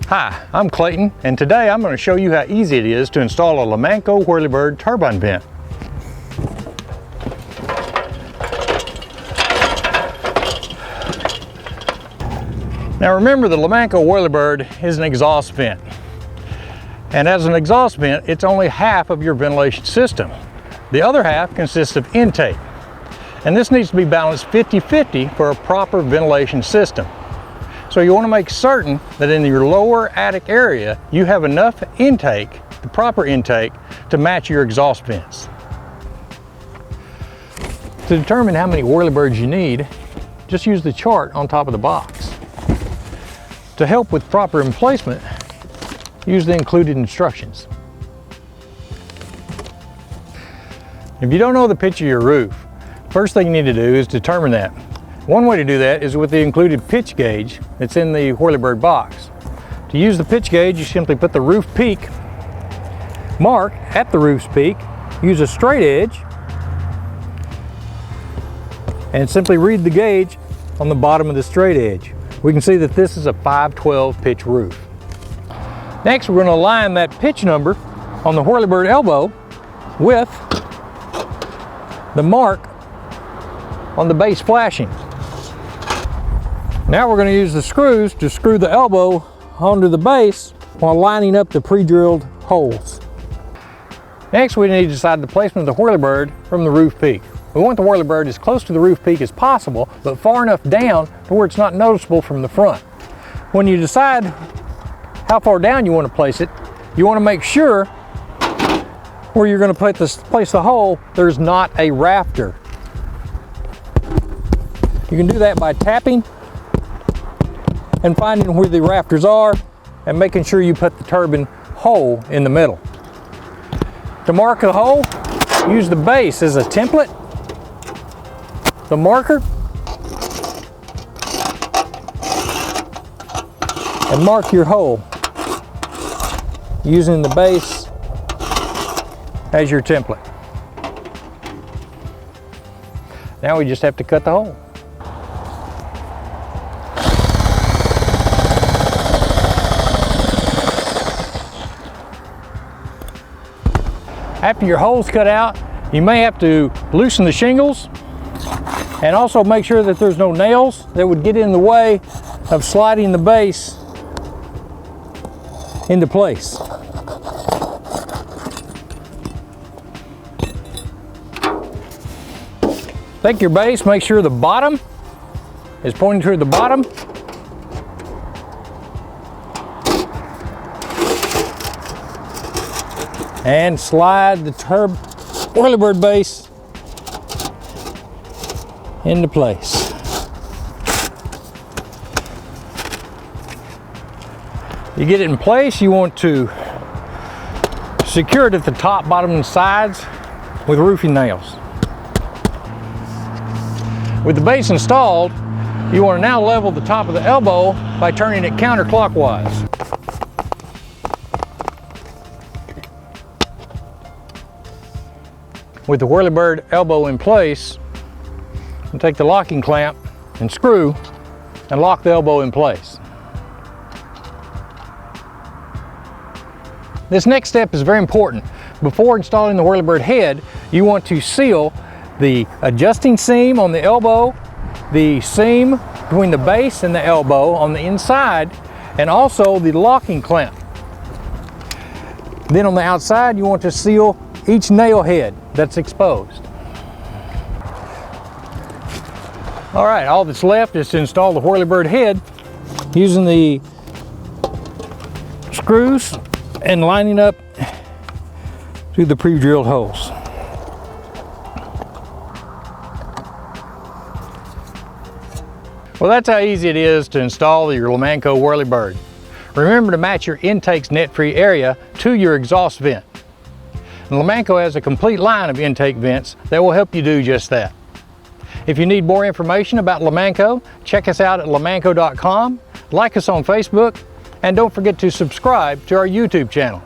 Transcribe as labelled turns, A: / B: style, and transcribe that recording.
A: Hi, I'm Clayton, and today I'm going to show you how easy it is to install a Lomanco WhirlyBird turbine vent. Now remember, the Lomanco WhirlyBird is an exhaust vent. And as an exhaust vent, it's only half of your ventilation system. The other half consists of intake. And this needs to be balanced 50-50 for a proper ventilation system. So you want to make certain that in your lower attic area, you have enough intake, the proper intake, to match your exhaust vents. To determine how many WhirlyBirds you need, just use the chart on top of the box. To help with proper emplacement, use the included instructions. If you don't know the pitch of your roof, first thing you need to do is determine that. One way to do that is with the included pitch gauge that's in the WhirlyBird box. To use the pitch gauge, you simply put the roof peak mark at the roof's peak, use a straight edge, and simply read the gauge on the bottom of the straight edge. We can see that this is a 512 pitch roof. Next, we're going to align that pitch number on the WhirlyBird elbow with the mark on the base flashing. Now we're going to use the screws to screw the elbow onto the base while lining up the pre-drilled holes. Next, we need to decide the placement of the WhirlyBird from the roof peak. We want the WhirlyBird as close to the roof peak as possible, but far enough down to where it's not noticeable from the front. When you decide how far down you want to place it, you want to make sure where you're going to place the hole, there's not a rafter. You can do that by tapping and finding where the rafters are and making sure you put the turbine hole in the middle. To mark the hole, use the base as a template, the marker, and mark your hole using the base as your template. Now we just have to cut the hole. After your hole's cut out, you may have to loosen the shingles and also make sure that there's no nails that would get in the way of sliding the base into place. Take your base, make sure the bottom is pointing toward the bottom. And slide the WhirlyBird base into place. You get it in place, you want to secure it at the top, bottom, and sides with roofing nails. With the base installed, you want to now level the top of the elbow by turning it counterclockwise. With the WhirlyBird elbow in place, you take the locking clamp and screw and lock the elbow in place. This next step is very important. Before installing the WhirlyBird head, you want to seal the adjusting seam on the elbow, the seam between the base and the elbow on the inside, and also the locking clamp. Then on the outside, you want to seal each nail head that's exposed. All right, all that's left is to install the WhirlyBird head using the screws and lining up through the pre-drilled holes. Well, that's how easy it is to install your Lomanco WhirlyBird. Remember to match your intake's net-free area to your exhaust vent. And Lomanco has a complete line of intake vents that will help you do just that. If you need more information about Lomanco, check us out at lomanco.com, like us on Facebook, and don't forget to subscribe to our YouTube channel.